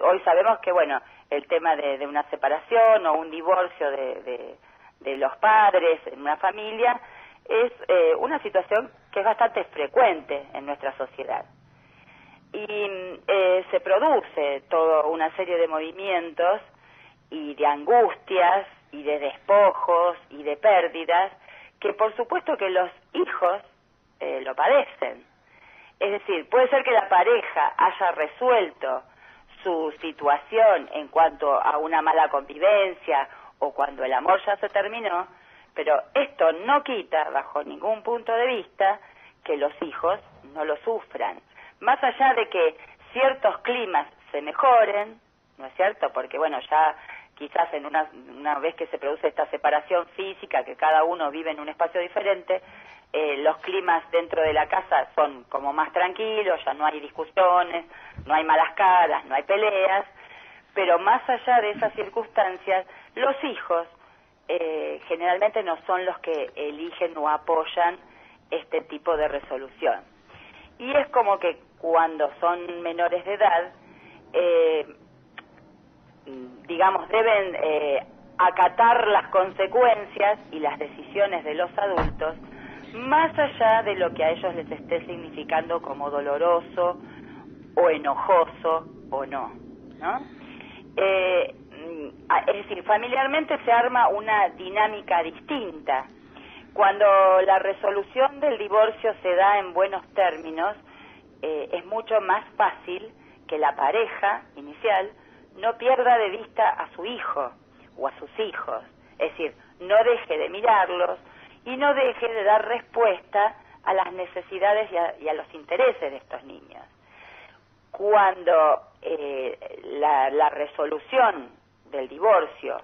hoy sabemos que, bueno, el tema de una separación o un divorcio de los padres en una familia es una situación que es bastante frecuente en nuestra sociedad. Y se produce toda una serie de movimientos y de angustias y de despojos y de pérdidas que por supuesto que los hijos lo padecen. Es decir, puede ser que la pareja haya resuelto su situación en cuanto a una mala convivencia o cuando el amor ya se terminó, pero esto no quita, bajo ningún punto de vista, que los hijos no lo sufran. Más allá de que ciertos climas se mejoren, ¿no es cierto? Porque, bueno, ya quizás en una vez que se produce esta separación física, que cada uno vive en un espacio diferente, los climas dentro de la casa son como más tranquilos, ya no hay discusiones, no hay malas caras, no hay peleas, pero más allá de esas circunstancias, los hijos generalmente no son los que eligen o apoyan este tipo de resolución. Y es como que cuando son menores de edad, digamos, deben acatar las consecuencias y las decisiones de los adultos, más allá de lo que a ellos les esté significando como doloroso o enojoso o no, ¿no? Es decir, familiarmente se arma una dinámica distinta. Cuando la resolución del divorcio se da en buenos términos, es mucho más fácil que la pareja inicial no pierda de vista a su hijo o a sus hijos. Es decir, no deje de mirarlos y no deje de dar respuesta a las necesidades y a los intereses de estos niños. Cuando la resolución del divorcio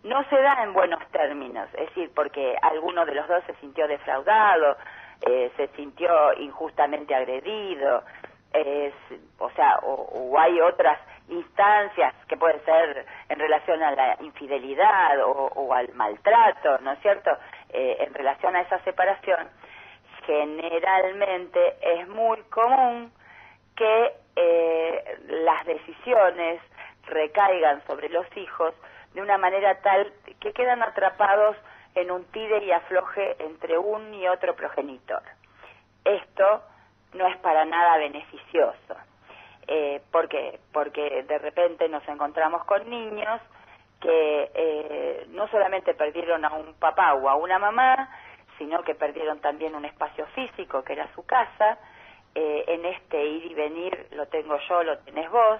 no se da en buenos términos, es decir, porque alguno de los dos se sintió defraudado, se sintió injustamente agredido, o hay otras instancias que pueden ser en relación a la infidelidad o al maltrato, ¿no es cierto?, en relación a esa separación, generalmente es muy común que las decisiones recaigan sobre los hijos de una manera tal que quedan atrapados en un tire y afloje entre un y otro progenitor. Esto no es para nada beneficioso. ¿Por qué? Porque de repente nos encontramos con niños que no solamente perdieron a un papá o a una mamá, sino que perdieron también un espacio físico que era su casa. En este ir y venir lo tengo yo, lo tenés vos.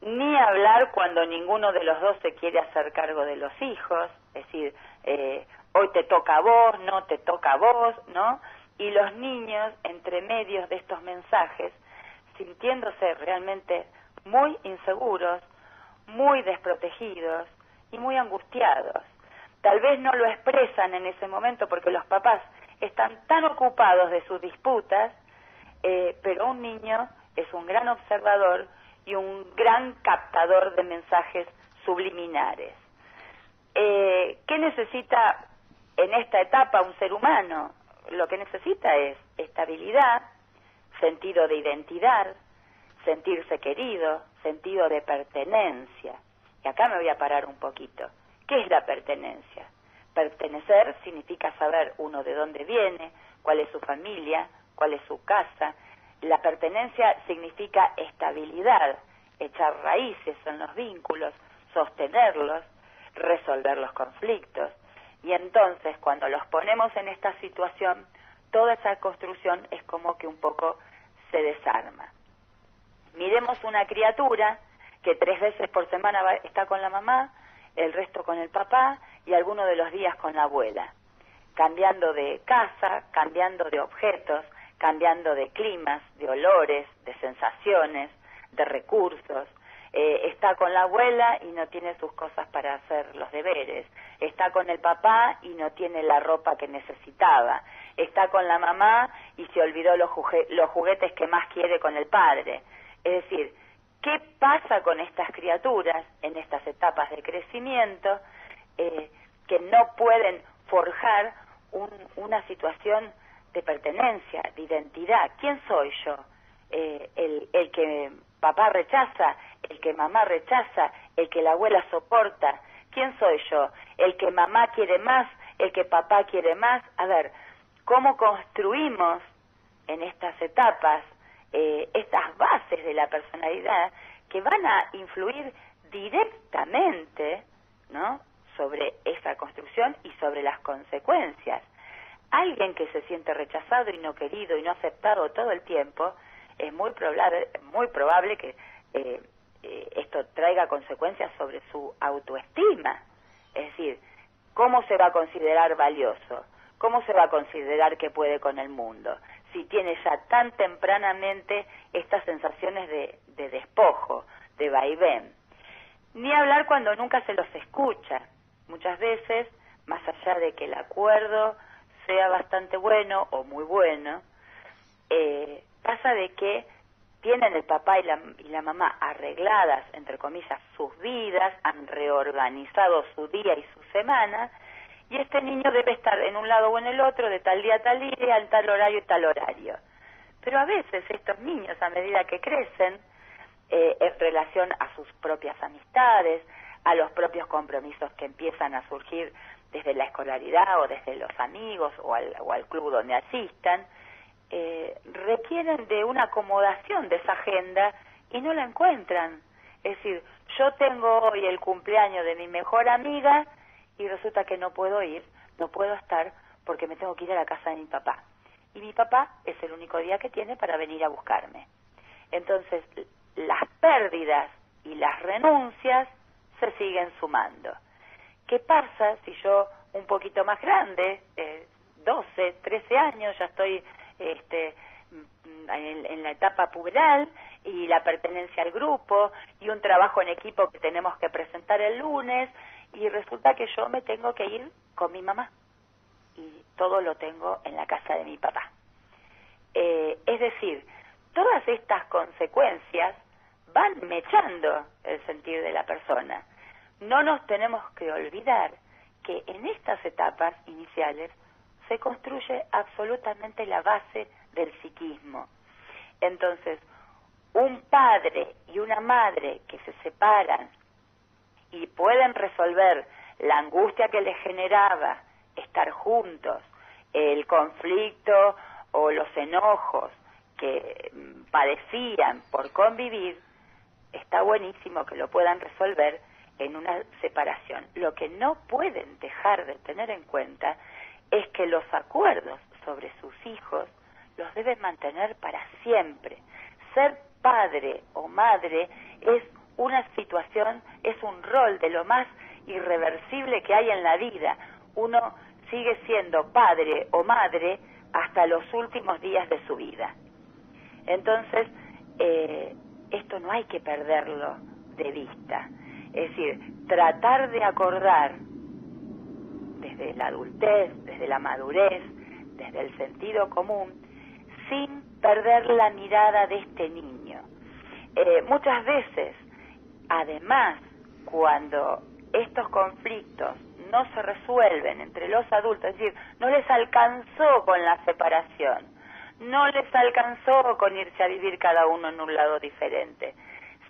Ni hablar cuando ninguno de los dos se quiere hacer cargo de los hijos, es decir, hoy te toca a vos, no te toca a vos, ¿no? Y los niños, entre medios de estos mensajes, sintiéndose realmente muy inseguros, muy desprotegidos y muy angustiados. Tal vez no lo expresan en ese momento porque los papás están tan ocupados de sus disputas, pero un niño es un gran observador y un gran captador de mensajes subliminares. ¿Qué necesita en esta etapa un ser humano? Lo que necesita es estabilidad, sentido de identidad, sentirse querido, sentido de pertenencia. Y acá me voy a parar un poquito. ¿Qué es la pertenencia? Pertenecer significa saber uno de dónde viene, cuál es su familia, cuál es su casa. La pertenencia significa estabilidad, echar raíces en los vínculos, sostenerlos, resolver los conflictos. Y entonces, cuando los ponemos en esta situación, toda esa construcción es como que un poco se desarma. Miremos una criatura que 3 veces por semana está con la mamá, el resto con el papá y algunos de los días con la abuela, cambiando de casa, cambiando de objetos, cambiando de climas, de olores, de sensaciones, de recursos. Está con la abuela y no tiene sus cosas para hacer los deberes. Está con el papá y no tiene la ropa que necesitaba. Está con la mamá y se olvidó los juguetes que más quiere con el padre. Es decir, ¿qué pasa con estas criaturas en estas etapas de crecimiento que no pueden forjar una situación de pertenencia, de identidad? ¿Quién soy yo? El que papá rechaza, el que mamá rechaza, el que la abuela soporta. ¿Quién soy yo? ¿El que mamá quiere más, el que papá quiere más? A ver, ¿cómo construimos en estas etapas estas bases de la personalidad que van a influir directamente, ¿no?, sobre esa construcción y sobre las consecuencias? Alguien que se siente rechazado y no querido y no aceptado todo el tiempo, es muy probable que esto traiga consecuencias sobre su autoestima. Es decir, ¿cómo se va a considerar valioso? ¿Cómo se va a considerar que puede con el mundo? Si tiene ya tan tempranamente estas sensaciones de despojo, de vaivén. Ni hablar cuando nunca se los escucha. Muchas veces, más allá de que el acuerdo sea bastante bueno o muy bueno, pasa de que tienen el papá y la mamá arregladas, entre comillas, sus vidas, han reorganizado su día y su semana, y este niño debe estar en un lado o en el otro, de tal día a tal día, en tal horario y tal horario. Pero a veces estos niños, a medida que crecen, en relación a sus propias amistades, a los propios compromisos que empiezan a surgir desde la escolaridad o desde los amigos o al club donde asistan, requieren de una acomodación de esa agenda y no la encuentran. Es decir, yo tengo hoy el cumpleaños de mi mejor amiga y resulta que no puedo ir, no puedo estar porque me tengo que ir a la casa de mi papá. Y mi papá es el único día que tiene para venir a buscarme. Entonces, las pérdidas y las renuncias se siguen sumando. ¿Qué pasa si yo, un poquito más grande, 12, 13 años, ya estoy en la etapa puberal y la pertenencia al grupo y un trabajo en equipo que tenemos que presentar el lunes y resulta que yo me tengo que ir con mi mamá y todo lo tengo en la casa de mi papá? Es decir, todas estas consecuencias van mechando el sentir de la persona. No nos tenemos que olvidar que en estas etapas iniciales se construye absolutamente la base del psiquismo. Entonces, un padre y una madre que se separan y pueden resolver la angustia que les generaba estar juntos, el conflicto o los enojos que padecían por convivir, está buenísimo que lo puedan resolver en una separación. Lo que no pueden dejar de tener en cuenta es que los acuerdos sobre sus hijos los deben mantener para siempre. Ser padre o madre es una situación, es un rol de lo más irreversible que hay en la vida. Uno sigue siendo padre o madre hasta los últimos días de su vida. Entonces, esto no hay que perderlo de vista. Es decir, tratar de acordar desde la adultez, desde la madurez, desde el sentido común, sin perder la mirada de este niño. Muchas veces, además, cuando estos conflictos no se resuelven entre los adultos, es decir, no les alcanzó con la separación, no les alcanzó con irse a vivir cada uno en un lado diferente,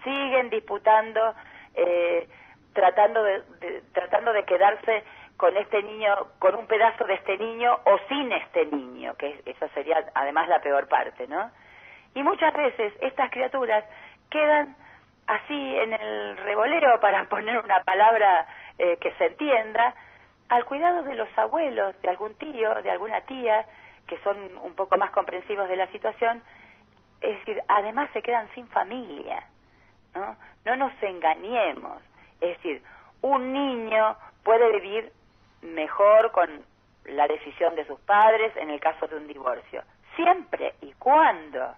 siguen disputando, tratando de quedarse con este niño, con un pedazo de este niño o sin este niño, que esa sería además la peor parte, ¿no? Y muchas veces estas criaturas quedan así en el revoleo, para poner una palabra que se entienda, al cuidado de los abuelos, de algún tío, de alguna tía, que son un poco más comprensivos de la situación. Es decir, además se quedan sin familia, ¿no? No nos engañemos. Es decir, un niño puede vivir mejor con la decisión de sus padres en el caso de un divorcio, siempre y cuando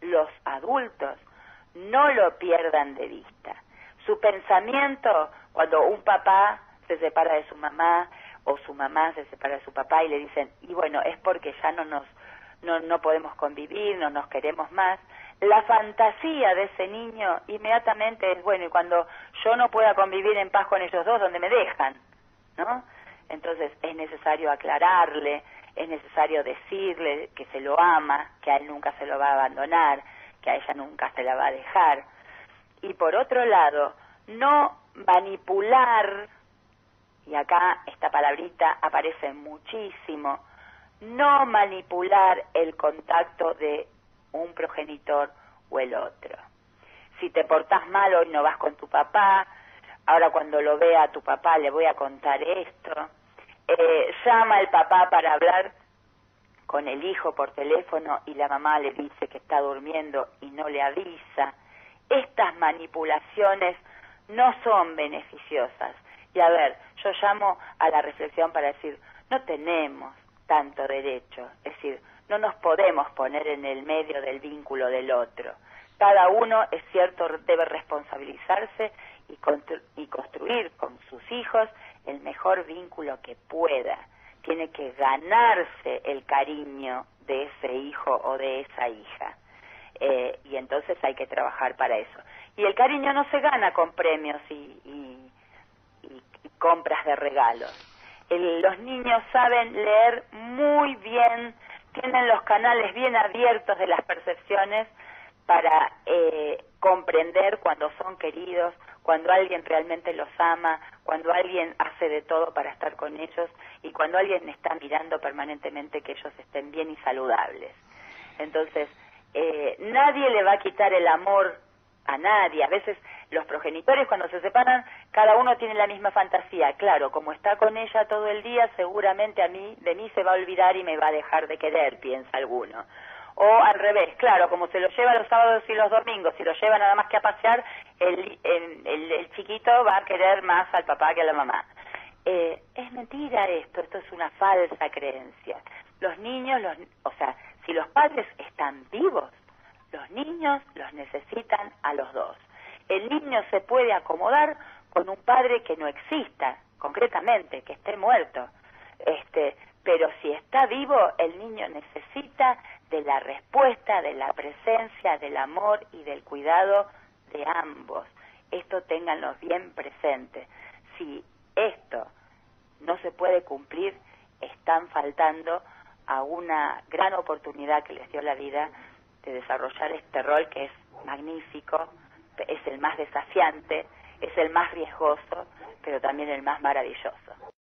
los adultos no lo pierdan de vista. Su pensamiento, cuando un papá se separa de su mamá o su mamá se separa de su papá y le dicen, y bueno, es porque ya no podemos convivir, no nos queremos más, la fantasía de ese niño inmediatamente es, bueno, y cuando yo no pueda convivir en paz con ellos dos, ¿dónde me dejan? ¿No? Entonces es necesario aclararle, es necesario decirle que se lo ama, que a él nunca se lo va a abandonar, que a ella nunca se la va a dejar. Y por otro lado, no manipular, y acá esta palabrita aparece muchísimo, no manipular el contacto de un progenitor o el otro. Si te portás mal hoy no vas con tu papá, ahora cuando lo vea a tu papá le voy a contar esto. Llama al papá para hablar con el hijo por teléfono y la mamá le dice que está durmiendo y no le avisa. Estas manipulaciones no son beneficiosas. Y a ver, yo llamo a la reflexión para decir, no tenemos tanto derecho, es decir, no nos podemos poner en el medio del vínculo del otro. Cada uno, es cierto, debe responsabilizarse y construir con sus hijos el mejor vínculo que pueda. Tiene que ganarse el cariño de ese hijo o de esa hija. Y entonces hay que trabajar para eso. Y el cariño no se gana con premios y compras de regalos. Los niños saben leer muy bien, tienen los canales bien abiertos de las percepciones para comprender cuando son queridos, cuando alguien realmente los ama, cuando alguien hace de todo para estar con ellos y cuando alguien está mirando permanentemente que ellos estén bien y saludables. Entonces, nadie le va a quitar el amor a nadie. A veces los progenitores cuando se separan, cada uno tiene la misma fantasía. Claro, como está con ella todo el día, seguramente de mí se va a olvidar y me va a dejar de querer, piensa alguno. O al revés, claro, como se lo lleva los sábados y los domingos, si lo lleva nada más que a pasear, el chiquito va a querer más al papá que a la mamá. Es mentira esto es una falsa creencia. Los niños, o sea, si los padres están vivos, los niños los necesitan a los dos. El niño se puede acomodar con un padre que no exista, concretamente, que esté muerto. Pero si está vivo, el niño necesita de la respuesta, de la presencia, del amor y del cuidado de ambos. Esto ténganlo bien presente. Si esto no se puede cumplir, están faltando a una gran oportunidad que les dio la vida de desarrollar este rol que es magnífico, es el más desafiante, es el más riesgoso, pero también el más maravilloso.